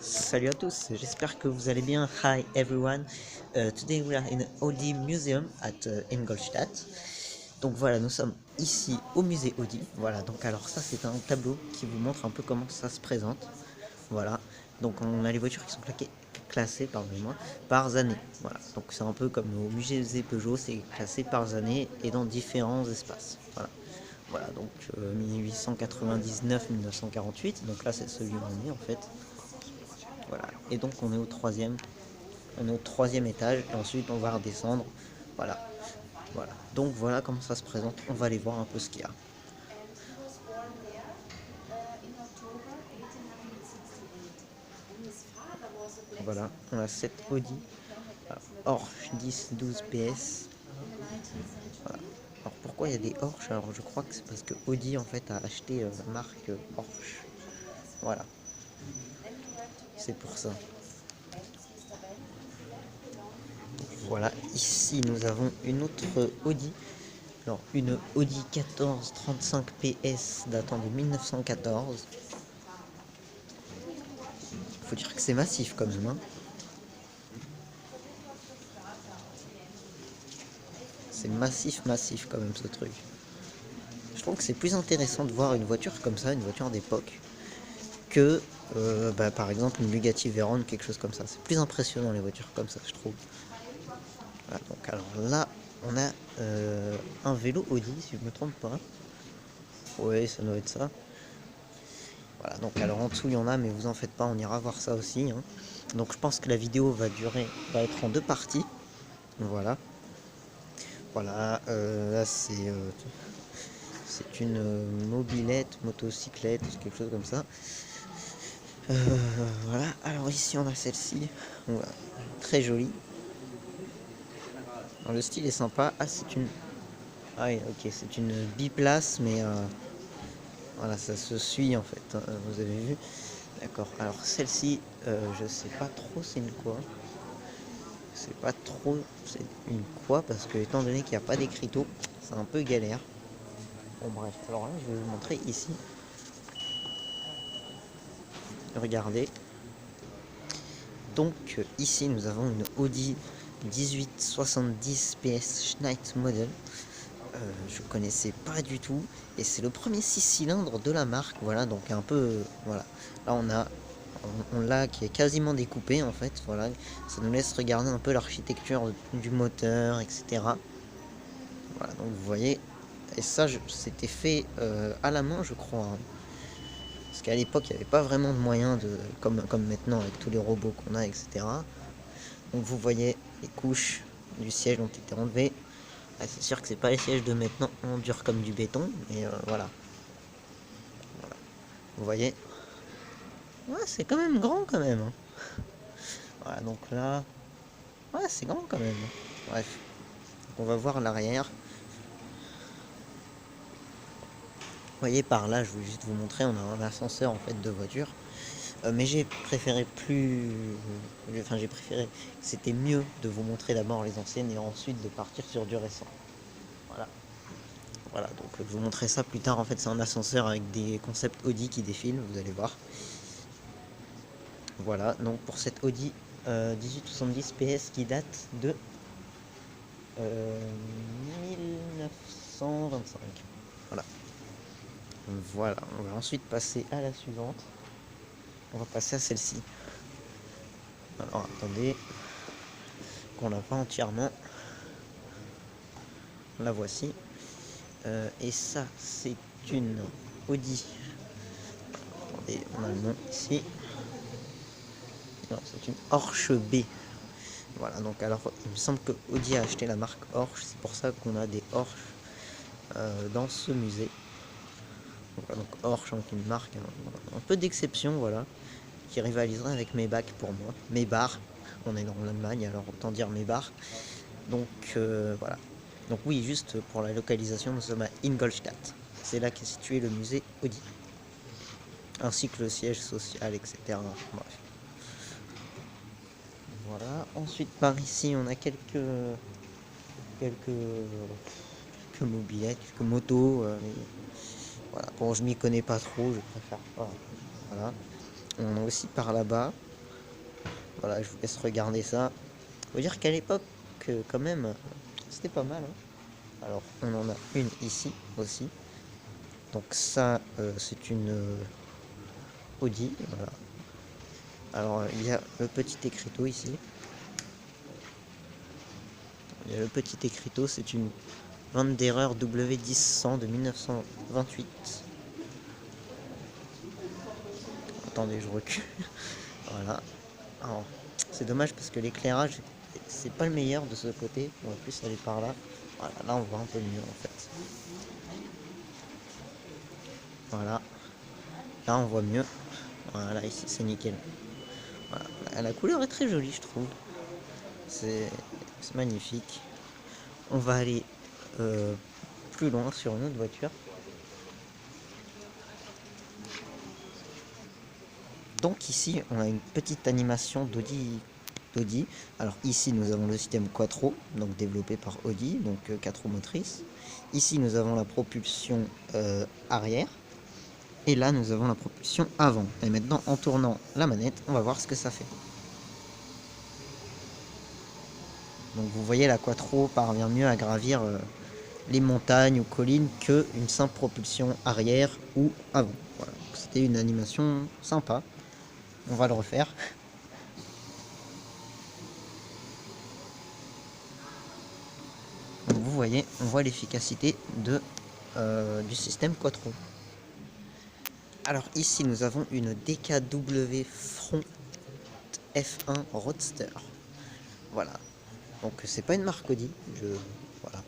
Salut à tous, j'espère que vous allez bien. Hi everyone. Today we are in Audi Museum at Ingolstadt. Donc voilà, nous sommes ici au musée Audi. Voilà, donc alors ça c'est un tableau qui vous montre un peu comment ça se présente. Voilà, donc on a les voitures qui sont classées pardonnez-moi, par années. Voilà, donc c'est un peu comme au musée Peugeot, c'est classé par années et dans différents espaces. Voilà. Voilà, donc 1899-1948, donc là c'est celui où on est en fait. Voilà, et donc on est au troisième étage, et ensuite on va redescendre. Voilà, voilà. Donc voilà comment ça se présente. On va aller voir un peu ce qu'il y a. Voilà, on a cette Audi Porsche 10-12 PS. Voilà. Alors pourquoi il y a des Porsche? Alors je crois que c'est parce que Audi en fait a acheté la marque Porsche. Voilà, c'est pour ça. Voilà, ici nous avons une autre Audi. Alors une Audi 14 35 PS datant de 1914. Faut dire que c'est massif quand même, hein. C'est massif quand même ce truc. Je trouve que c'est plus intéressant de voir une voiture comme ça, une voiture d'époque, que par exemple une Bugatti Veyron, quelque chose comme ça. C'est plus impressionnant les voitures comme ça, je trouve. Voilà, donc alors là, on a un vélo Audi, si je me trompe pas. Oui, ça doit être ça. Voilà, donc alors en dessous il y en a, mais vous en faites pas, on ira voir ça aussi, hein. Donc je pense que la vidéo va être en deux parties. Voilà. Voilà, là c'est une mobilette, motocyclette, quelque chose comme ça. Voilà, alors ici on a celle-ci, voilà. Très jolie. Alors, le style est sympa. Ah, c'est une. Ah oui, ok, c'est une biplace, mais voilà, ça se suit en fait, hein, vous avez vu. D'accord, alors celle-ci, je sais pas trop c'est une quoi. C'est pas trop c'est une quoi, parce que étant donné qu'il n'y a pas d'écriteau, c'est un peu galère. Bon, bref, alors là, je vais vous montrer ici. Regardez. Donc ici nous avons une Audi 1870 PS Schneid Model. Je connaissais pas du tout, et c'est le premier 6 cylindres de la marque. Voilà, donc un peu voilà, là on l'a qui est quasiment découpé en fait. Voilà, ça nous laisse regarder un peu l'architecture du moteur, etc. Voilà, donc vous voyez, et ça c'était fait à la main je crois, hein. Parce qu'à l'époque il n'y avait pas vraiment de moyens comme maintenant avec tous les robots qu'on a, etc. Donc vous voyez, les couches du siège ont été enlevées. Ah, c'est sûr que c'est pas les sièges de maintenant en dur comme du béton, mais voilà. Voilà. Vous voyez. Ouais, c'est quand même grand quand même, hein. Voilà, donc là. Ouais, c'est grand quand même. Bref. Donc on va voir l'arrière. Vous voyez par là, je voulais juste vous montrer, on a un ascenseur en fait de voiture. Mais j'ai préféré j'ai préféré. C'était mieux de vous montrer d'abord les anciennes et ensuite de partir sur du récent. Voilà. Voilà, donc je vous montrerai ça plus tard. En fait, c'est un ascenseur avec des concepts Audi qui défilent, vous allez voir. Voilà, donc pour cette Audi 1870 PS qui date de 1925. Voilà. Voilà, on va ensuite passer à la suivante. On va passer à celle-ci. Alors attendez, qu'on l'a pas entièrement. La voici. Et ça, c'est une Audi. Attendez, on a le nom ici. Non, c'est une Porsche B. Voilà, donc alors il me semble que Audi a acheté la marque Porsche, c'est pour ça qu'on a des Porsche dans ce musée. Donc Porsche, une marque un peu d'exception, voilà, qui rivaliserait avec Maybach pour moi. Maybach, on est dans l'Allemagne, alors autant dire Maybach. Donc voilà. Donc oui, juste pour la localisation, nous sommes à Ingolstadt. C'est là qu'est situé le musée Audi, ainsi que le siège social, etc. Bref. Voilà. Ensuite, par ici, on a quelques mobilettes, quelques motos. Voilà. Bon, je m'y connais pas trop, je préfère pas. Voilà. On a aussi par là-bas. Voilà, je vous laisse regarder ça. Faut dire qu'à l'époque, quand même, c'était pas mal, hein. Alors, on en a une ici aussi. Donc ça, c'est une Audi, voilà. Alors, il y a le petit écriteau ici. Il y a le petit écriteau, c'est une Wanderer W10-100 de 1928. Attendez, je recule. Voilà. Alors, c'est dommage parce que l'éclairage, c'est pas le meilleur de ce côté. On va plus aller par là. Voilà, là on voit un peu mieux en fait. Voilà. Là on voit mieux. Voilà, ici c'est nickel. Voilà. La couleur est très jolie, je trouve. C'est magnifique. On va aller plus loin sur une autre voiture. Donc ici, on a une petite animation d'Audi. Alors ici, nous avons le système Quattro, donc développé par Audi, donc 4 roues motrices. Ici, nous avons la propulsion arrière. Et là, nous avons la propulsion avant. Et maintenant, en tournant la manette, on va voir ce que ça fait. Donc vous voyez, la Quattro parvient mieux à gravir les montagnes ou collines qu'une simple propulsion arrière ou avant. Voilà. C'était une animation sympa. On va le refaire. Donc vous voyez, on voit l'efficacité du système Quattro. Alors ici, nous avons une DKW Front F1 Roadster. Voilà. Donc c'est pas une marque Audi, voilà.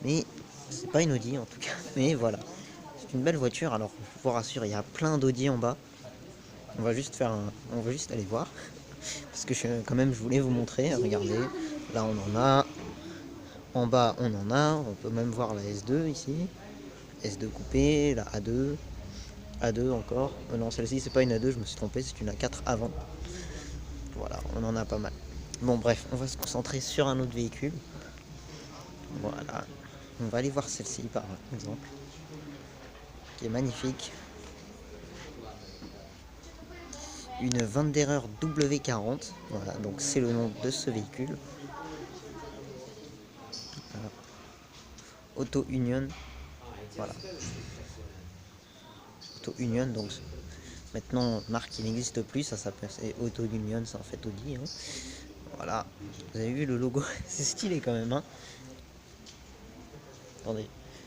Mais c'est pas une Audi en tout cas. Mais voilà. C'est une belle voiture. Alors je vous rassure, il y a plein d'Audi en bas. On va juste aller voir. Parce que quand même, je voulais vous montrer. Regardez. Là, on en a. En bas, on en a. On peut même voir la S2 ici. S2 coupée, la A2. A2 encore. Non, celle-ci, c'est pas une A2, je me suis trompé. C'est une A4 avant. Voilà, on en a pas mal. Bon, bref, on va se concentrer sur un autre véhicule. Voilà. On va aller voir celle-ci, par exemple. Qui est magnifique. Une Wanderer W40. Voilà, donc c'est le nom de ce véhicule. Voilà. Auto Union. Voilà. Auto Union, donc maintenant marque qui n'existe plus, ça s'appelle Auto Union, c'est en fait Audi. Hein. Voilà. Vous avez vu le logo, c'est stylé quand même. Hein. Attendez,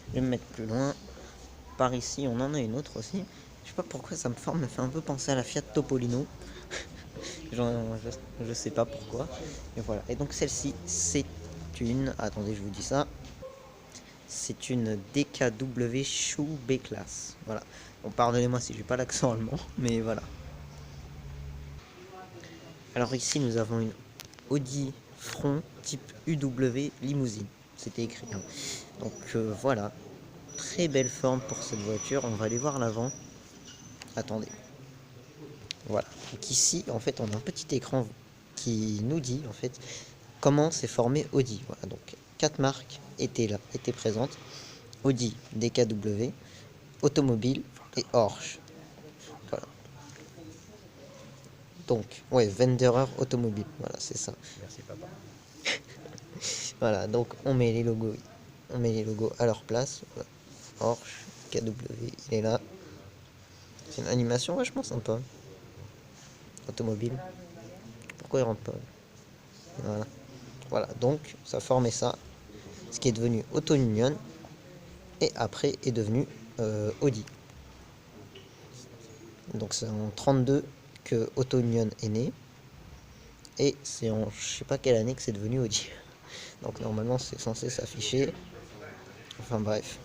je vais me mettre plus loin. Par ici, on en a une autre aussi. Je sais pas pourquoi ça me fait un peu penser à la Fiat Topolino. Je sais pas pourquoi. Et voilà. Et donc celle-ci, c'est une. Attendez, je vous dis ça. C'est une DKW Shoe B-Class. Voilà. Bon, pardonnez-moi si j'ai pas l'accent allemand, mais voilà. Alors ici, nous avons une Audi Front type UW limousine. C'était écrit. Hein. Donc voilà. Très belle forme pour cette voiture. On va aller voir l'avant. Attendez. Voilà. Donc ici, en fait, on a un petit écran qui nous dit, en fait, comment s'est formé Audi. Voilà. Donc, 4 marques étaient présentes. Audi, DKW, Automobile et Porsche. Voilà. Donc, ouais, Wanderer Automobile. Voilà, c'est ça. Merci papa. Voilà, donc on met les logos. On met les logos à leur place. Voilà. Porsche, KW, il est là. C'est une animation vachement sympa. Automobile. Pourquoi il rentre pas? Voilà. Voilà, donc ça formait ça. Ce qui est devenu Auto Union. Et après est devenu Audi. Donc c'est en 32 que Auto Union est né. Et c'est en je sais pas quelle année que c'est devenu Audi. Donc normalement c'est censé s'afficher. Enfin bref.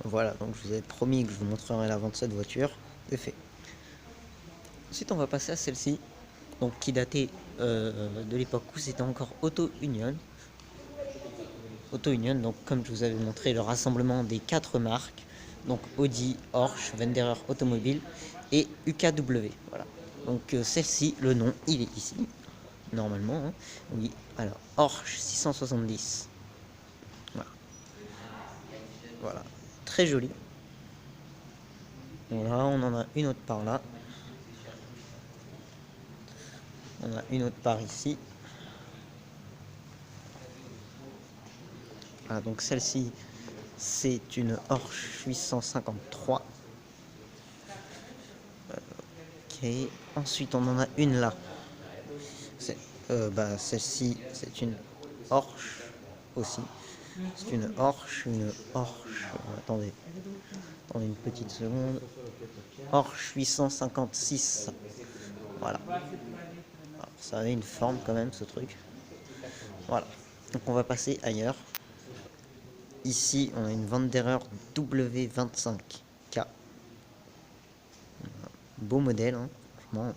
Voilà, donc je vous avais promis que je vous montrerai l'avant de cette voiture. C'est fait. Ensuite on va passer à celle-ci. Donc qui datait de l'époque où c'était encore Auto Union. Auto Union, donc comme je vous avais montré, le rassemblement des 4 marques. Donc Audi, Porsche, Wanderer Automobile et UKW. Voilà. Donc celle-ci, le nom, il est ici. Normalement, hein. Oui. Alors, Porsche 670. Voilà. Voilà. Très joli. Voilà, on en a une autre par là. On a une autre par ici. Voilà, donc celle-ci, c'est une Porsche 853. Ok. Ensuite, on en a une là. Celle-ci, c'est une Porsche aussi. C'est une Porsche. Attendez une petite seconde. Porsche 856. Voilà. Alors, ça avait une forme quand même, ce truc. Voilà. Donc on va passer ailleurs. Ici, on a une Wanderer W25K. Beau modèle, hein, franchement.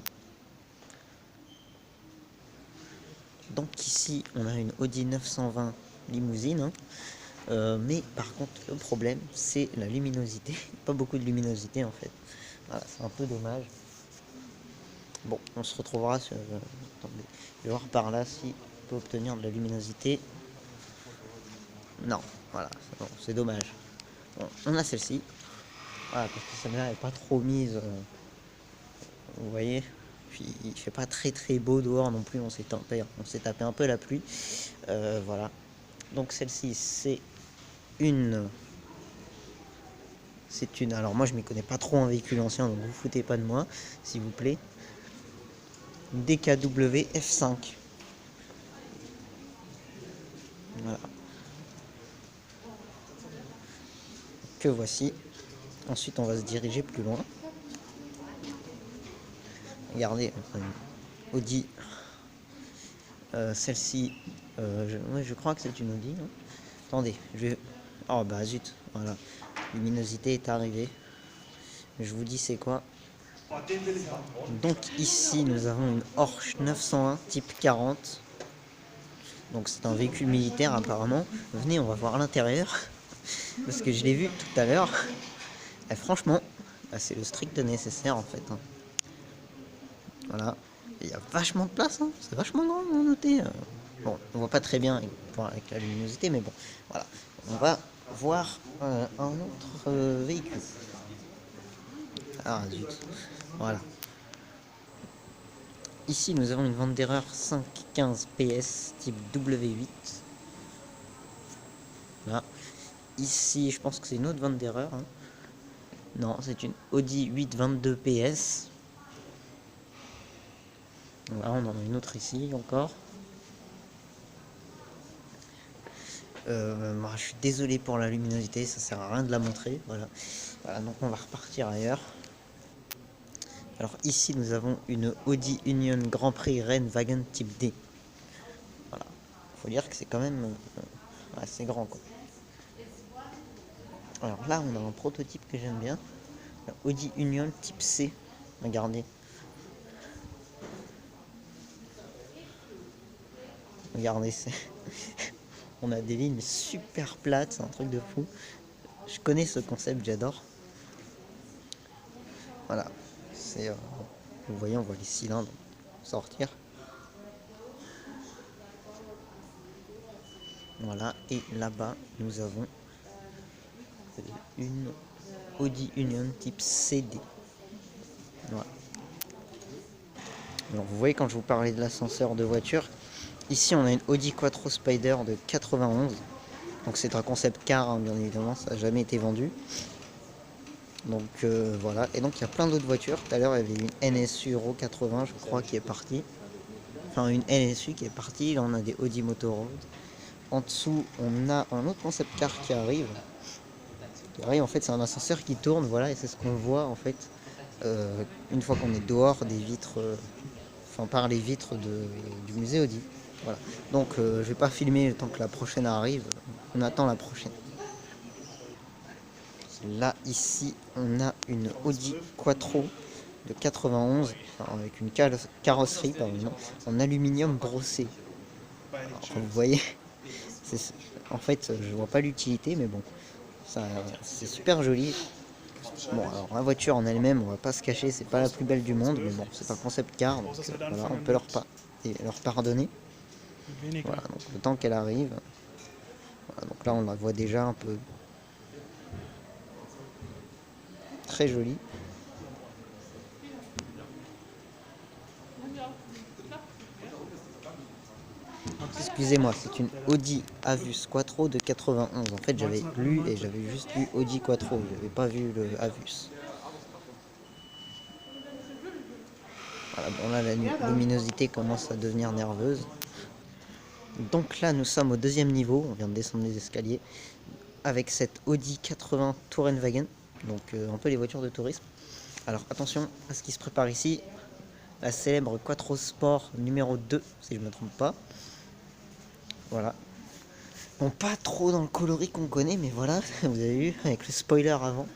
Donc ici, on a une Audi 920 limousine. Hein. Mais par contre, le problème, c'est la luminosité. Pas beaucoup de luminosité en fait. Voilà, c'est un peu dommage. Bon, on se retrouvera sur... attendez, je vais voir par là si on peut obtenir de la luminosité. Non, voilà, c'est dommage. Bon, on a celle-ci. Voilà, parce que celle-là n'est pas trop mise. Vous voyez. Puis il fait pas très très beau dehors non plus. On s'est tapé un peu la pluie. Voilà. Donc celle-ci, c'est une. Alors moi je m'y connais pas trop en véhicule ancien, donc vous foutez pas de moi, s'il vous plaît. Une DKW F5. Voilà. Que voici. Ensuite, on va se diriger plus loin. Regardez, Audi. Celle-ci, je crois que c'est une Audi. Hein. Attendez, je vais... Oh bah zut, voilà. Luminosité est arrivée. Je vous dis c'est quoi. Donc ici, nous avons une Porsche 901 type 40. Donc c'est un véhicule militaire apparemment. Venez, on va voir l'intérieur. Parce que je l'ai vu tout à l'heure. Et franchement, c'est le strict nécessaire en fait. Hein. Voilà. Il y a vachement de place. Hein. C'est vachement grand, on noter. Bon, on voit pas très bien avec la luminosité, mais bon. Voilà. On va voir un autre véhicule. Ah zut. Voilà. Ici, nous avons une Wanderer 515 PS type W8. Là. Ici, je pense que c'est une autre Wanderer. Hein. Non, c'est une Audi 822 PS. Là, on en a une autre ici encore. Moi, je suis désolé pour la luminosité, ça sert à rien de la montrer. Voilà, donc on va repartir ailleurs. Alors ici, nous avons une Audi Union Grand Prix Rennwagen type D. Voilà, faut dire que c'est quand même assez grand quoi. Alors là, on a un prototype que j'aime bien, la Audi Union type C. Regardez. Regardez, on a des lignes super plates, c'est un truc de fou. Je connais ce concept, j'adore. Voilà, c'est vous voyez, on voit les cylindres sortir. Voilà, et là-bas, nous avons une Audi Union type CD. Voilà. Alors vous voyez, quand je vous parlais de l'ascenseur de voiture, ici on a une Audi Quattro Spider de 91. Donc c'est un concept car, hein, bien évidemment, ça n'a jamais été vendu. Donc voilà, et donc il y a plein d'autres voitures. Tout à l'heure il y avait une NSU Euro 80, je crois, qui est partie. Enfin une NSU qui est partie, là on a des Audi Motorrad. En dessous on a un autre concept car qui arrive. En fait c'est un ascenseur qui tourne, voilà, et c'est ce qu'on voit en fait une fois qu'on est dehors des vitres, par les vitres du musée Audi. Voilà. Donc je vais pas filmer le temps que la prochaine arrive, on attend la prochaine. Là, ici, on a une Audi Quattro de 91, avec une carrosserie en aluminium brossé. Alors, vous voyez, en fait, je vois pas l'utilité, mais bon, c'est super joli. Bon, alors la voiture en elle-même, on va pas se cacher, c'est pas la plus belle du monde, mais bon, c'est un concept car, donc voilà, on peut leur pardonner. Voilà, donc le temps qu'elle arrive. Voilà, donc là, on la voit déjà un peu. Très jolie. Excusez-moi, c'est une Audi Avus Quattro de 91. En fait, j'avais lu et j'avais juste lu Audi Quattro, j'avais pas vu le Avus. Voilà, bon là la luminosité commence à devenir nerveuse. Donc là nous sommes au deuxième niveau, on vient de descendre les escaliers, avec cette Audi 80 Tourenwagen, donc un peu les voitures de tourisme. Alors attention à ce qui se prépare ici, la célèbre Quattro Sport numéro 2, si je ne me trompe pas. Voilà. Bon, pas trop dans le coloris qu'on connaît, mais voilà, vous avez vu, avec le spoiler avant.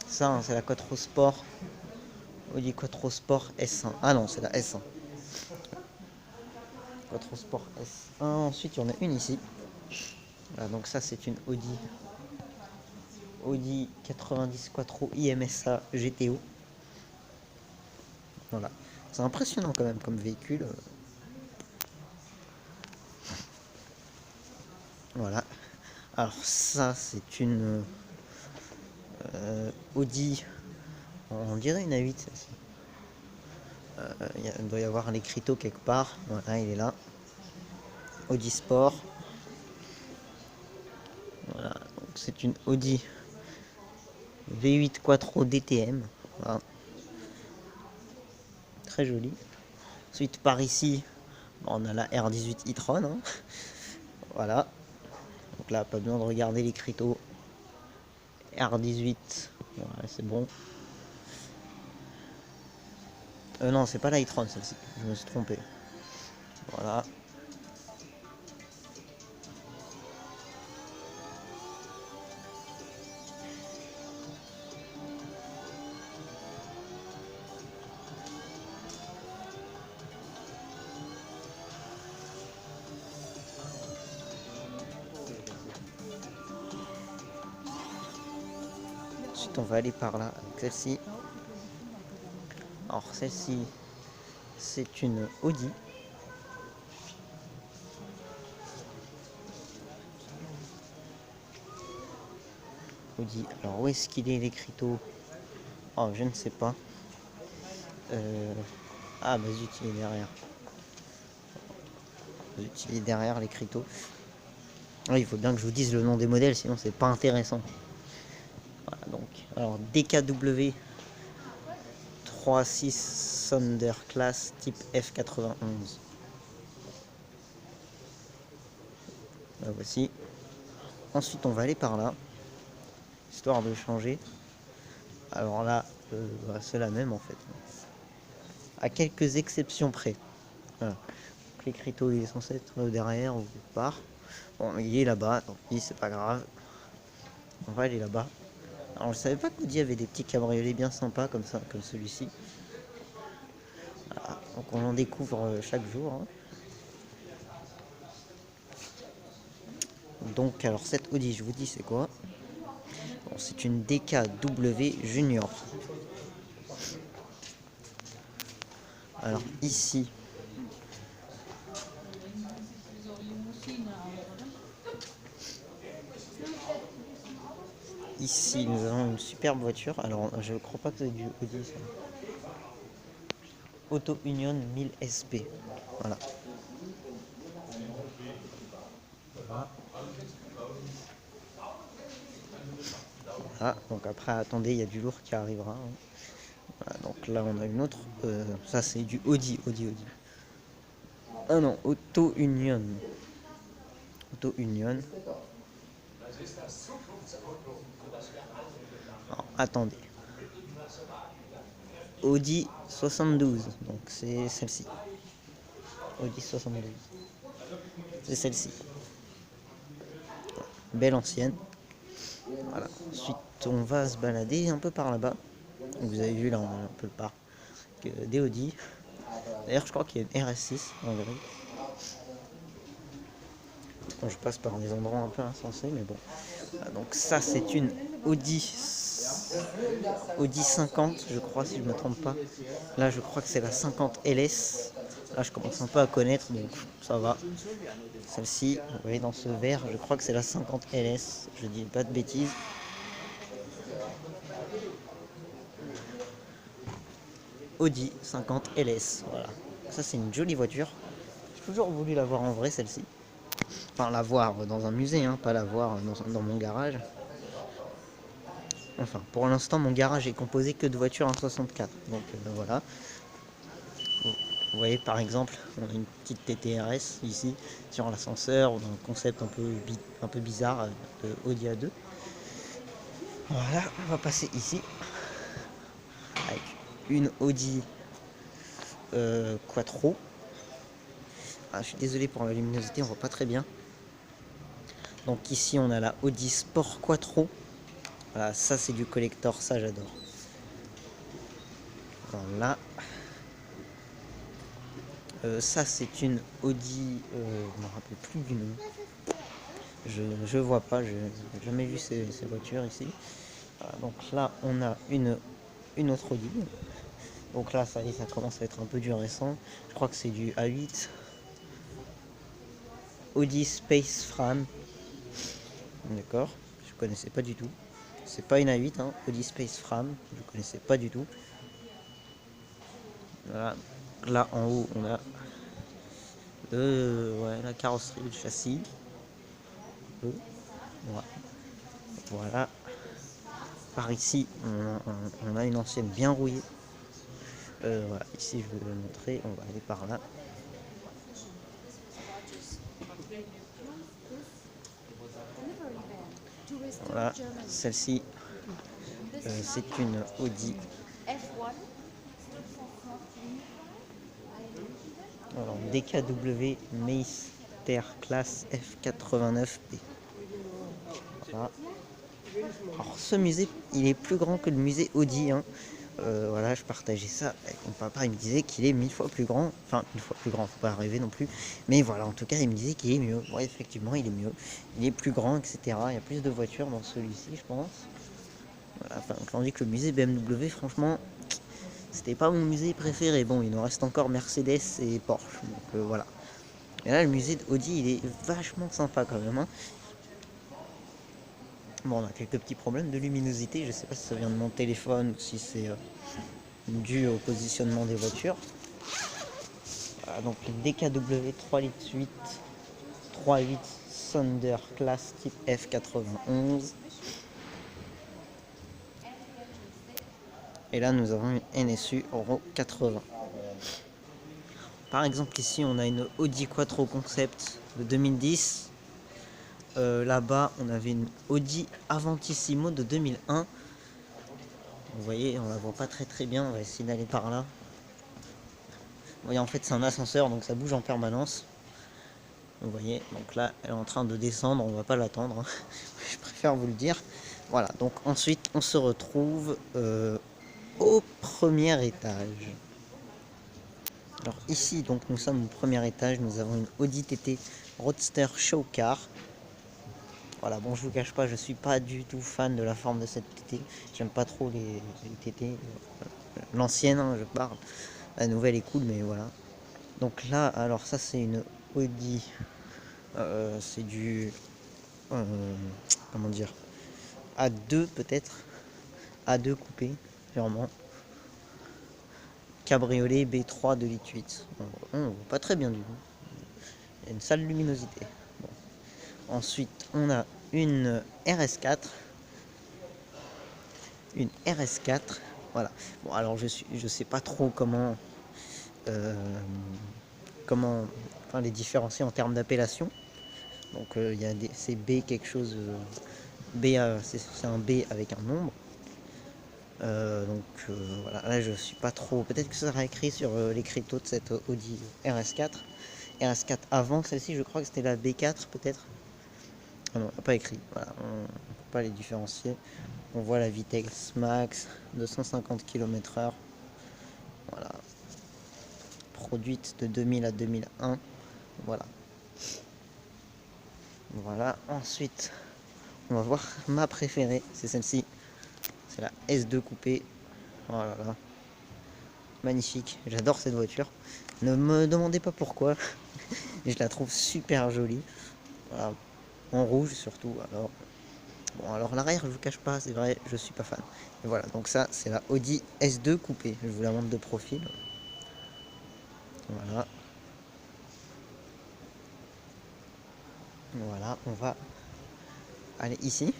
Ça, hein, c'est la Quattro Sport. Audi Quattro Sport S1. Ah non, c'est la S1. Quattro Sport S1. Ensuite, il y en a une ici. Voilà, donc ça, c'est une Audi 90 Quattro IMSA GTO. Voilà. C'est impressionnant quand même comme véhicule. Voilà. Alors ça, c'est une Audi. On dirait une A8 celle-ci. Il doit y avoir l'écriteau quelque part. Voilà, il est là. Audi Sport. Voilà, donc c'est une Audi V8 Quattro DTM. Voilà. Très joli. Ensuite, par ici, on a la R18 e-tron. Hein. Voilà. Donc là, pas besoin de regarder l'écriteau. R18. Voilà, c'est bon. Non, c'est pas la e-tron celle-ci. Je me suis trompé. Voilà. Ensuite, on va aller par là avec celle-ci. Alors, celle-ci, c'est une Audi. Audi. Alors, où est-ce qu'il est l'écriteau? Oh, je ne sais pas. Ah, bah zut, il est derrière. Zut, il est derrière l'écriteau. Ah, il faut bien que je vous dise le nom des modèles, sinon c'est pas intéressant. Voilà, donc. Alors, DKW 3.6 Thunder Class type F91. La voici. Ensuite, on va aller par là, histoire de changer. Alors là, c'est la même en fait. À quelques exceptions près. Voilà. L'écriteau il est censé être derrière ou quelque part. Bon, il est là-bas, tant pis, c'est pas grave. On va aller là-bas. Alors je savais pas qu'Audi avait des petits cabriolets bien sympas comme ça, comme celui-ci. Voilà. Donc on en découvre chaque jour. Hein. Donc alors cette Audi, je vous dis c'est quoi? Bon, c'est une DKW Junior. Alors ici, nous avons une superbe voiture. Alors je crois pas que c'est du Audi ça. Auto Union 1000 SP. Voilà. Ah, donc après attendez, il y a du lourd qui arrivera. Hein. Voilà, donc là on a une autre. Ça c'est du Audi. Ah non, Auto Union. Auto Union. Alors, attendez. Audi 72. Donc c'est celle-ci. Audi 72. C'est celle-ci. Belle ancienne. Voilà. Ensuite on va se balader un peu par là-bas. Vous avez vu là on a un peu le parc des Audi. D'ailleurs je crois qu'il y a une RS6 en vrai. Bon, je passe par des endroits un peu insensés mais bon. Voilà, donc ça c'est une Audi 50 je crois si je me trompe pas. Là je crois que c'est la 50 LS. Là je commence un peu à connaître donc ça va. Celle-ci, vous voyez dans ce vert, je crois que c'est la 50 LS. Je dis pas de bêtises. Audi 50 LS, voilà. Ça c'est une jolie voiture. J'ai toujours voulu la voir en vrai celle-ci. Enfin, la voir dans un musée, hein, pas la voir dans mon garage. Enfin, pour l'instant, mon garage est composé que de voitures 1.64. Donc voilà. Vous voyez, par exemple, on a une petite TTRS ici sur l'ascenseur. On a un concept un peu bizarre de Audi A2. Voilà, on va passer ici avec une Audi Quattro. Ah, je suis désolé pour la luminosité, on voit pas très bien. Donc ici, on a la Audi Sport Quattro. Voilà, ça c'est du collector, ça j'adore. Voilà. Ça c'est une Audi, je me rappelle plus du nom. Je vois pas, je n'ai jamais vu ces voitures ici. Voilà, donc là on a une autre Audi. Donc là ça y est, ça commence à être un peu du récent. Je crois que c'est du A8. Audi Space Fram. D'accord, je connaissais pas du tout. C'est pas une A8, hein. Audi Space Fram, je connaissais pas du tout. Voilà. Là en haut on a ouais, la carrosserie, le châssis. Voilà. Par ici, on a une ancienne bien rouillée. Voilà, ici je vais le montrer, on va aller par là. Voilà, celle-ci, c'est une Audi. Alors, DKW Meister Class F89P. Voilà. Alors ce musée, il est plus grand que le musée Audi, hein. Voilà, je partageais ça avec mon papa, il me disait qu'il est 1000 fois plus grand. Enfin, 1000 fois plus grand, faut pas rêver non plus. Mais voilà, en tout cas, il me disait qu'il est mieux. Ouais, effectivement, il est mieux. Il est plus grand, etc. Il y a plus de voitures dans celui-ci, je pense. Voilà, enfin, tandis que le musée BMW, franchement, c'était pas mon musée préféré. Bon, il nous reste encore Mercedes et Porsche. Donc voilà. Et là, le musée d'Audi, il est vachement sympa quand même, hein. Bon, on a quelques petits problèmes de luminosité. Je sais pas si ça vient de mon téléphone ou si c'est dû au positionnement des voitures. Voilà, donc une DKW 3 litres 8, 3.8 Thunder classe type F91. Et là, nous avons une NSU Euro 80. Par exemple, ici, on a une Audi Quattro Concept de 2010. Là-bas, on avait une Audi Avantissimo de 2001. Vous voyez, on la voit pas très bien. On va essayer d'aller par là. Vous voyez, en fait, c'est un ascenseur, donc ça bouge en permanence. Vous voyez, donc là, elle est en train de descendre. On va pas l'attendre, hein. Je préfère vous le dire. Voilà, donc ensuite, on se retrouve au premier étage. Alors ici, donc nous sommes au premier étage. Nous avons une Audi TT Roadster Show Car. Voilà, bon, je vous cache pas, je suis pas du tout fan de la forme de cette TT. J'aime pas trop les TT. L'ancienne, hein, je parle. La nouvelle est cool, mais voilà. Donc là, alors ça, c'est une Audi. C'est du. Comment dire, A2 peut-être. A2 coupé, clairement. Cabriolet B3 de litre 8. On voit pas très bien du tout. Il y a une sale luminosité. Bon. Ensuite, on a une RS4. Une RS4. Voilà. Bon, alors je sais pas trop comment, enfin, les différencier en termes d'appellation. Donc il y a c'est B quelque chose. C'est un B avec un nombre. Donc voilà, là je suis pas trop. Peut-être que ça sera écrit sur l'écriteau de cette Audi RS4. RS4 avant celle-ci, je crois que c'était la B4 peut-être. Ah non, pas écrit. Voilà, on ne peut pas les différencier. On voit la vitesse max, 250 km/h. Voilà. Produite de 2000 à 2001. Voilà. Voilà. Ensuite, on va voir ma préférée. C'est celle-ci. C'est la S2 coupée. Voilà. Magnifique. J'adore cette voiture. Ne me demandez pas pourquoi. Je la trouve super jolie. Voilà. En rouge surtout. Alors, bon, alors l'arrière, je vous cache pas, c'est vrai, je suis pas fan. Et voilà, donc ça, c'est la Audi S2 coupée. Je vous la montre de profil. Voilà. Voilà, on va aller ici.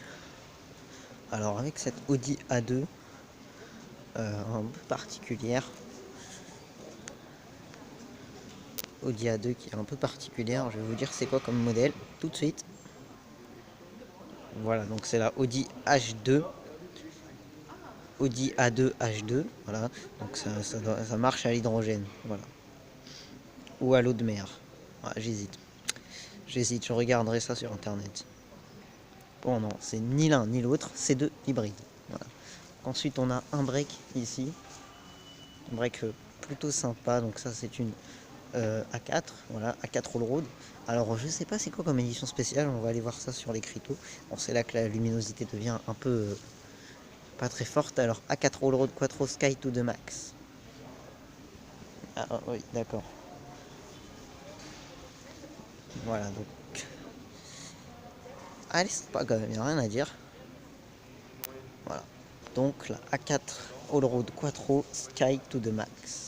Alors avec cette Audi A2 un peu particulière, Audi A2 qui est un peu particulière, je vais vous dire c'est quoi comme modèle tout de suite. Voilà, donc c'est la Audi H2, Audi A2 H2, voilà, donc ça marche à l'hydrogène, voilà, ou à l'eau de mer. Voilà, j'hésite, je regarderai ça sur internet. Bon non, c'est ni l'un ni l'autre, c'est deux hybrides. Voilà. Ensuite on a un break ici, un break plutôt sympa, donc ça c'est une A4, voilà, A4 Allroad. Alors je sais pas c'est quoi comme édition spéciale, on va aller voir ça sur les cryptos. Bon, c'est là que la luminosité devient un peu pas très forte. Alors A4 Allroad Quattro Sky to the max. Ah oui, d'accord. Voilà, donc allez, c'est pas quand même, y a rien à dire. Voilà. Donc la A4 Allroad Quattro Sky to the max.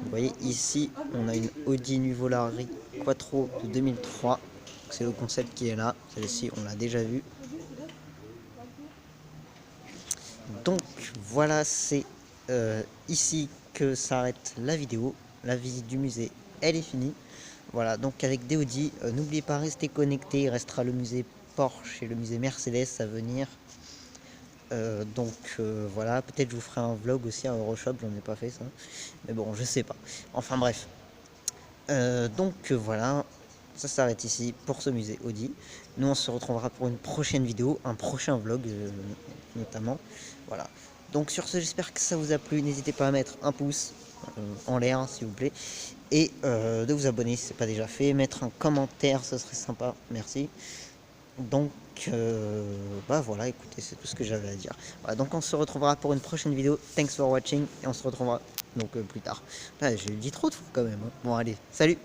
Vous voyez ici on a une Audi Nuvolari Quattro de 2003. C'est le concept qui est là. Celle-ci on l'a déjà vu. Donc voilà, c'est ici que s'arrête la vidéo. La visite du musée, elle est finie. Voilà, donc avec des Audi, n'oubliez pas, restez connectés. Il restera le musée Porsche et le musée Mercedes à venir. Voilà, peut-être je vous ferai un vlog aussi à Euroshop, j'en ai pas fait ça. Mais bon, je sais pas. Enfin bref. Voilà, ça s'arrête ici pour ce musée Audi. Nous on se retrouvera pour une prochaine vidéo, un prochain vlog notamment. Voilà. Donc sur ce, j'espère que ça vous a plu. N'hésitez pas à mettre un pouce en l'air s'il vous plaît. Et de vous abonner si ce n'est pas déjà fait. Mettre un commentaire, ce serait sympa. Merci. Donc voilà, écoutez, c'est tout ce que j'avais à dire. Voilà, donc on se retrouvera pour une prochaine vidéo. Thanks for watching. Et on se retrouvera donc plus tard. J'ai dit trop de fois quand même. Hein. Bon allez, salut.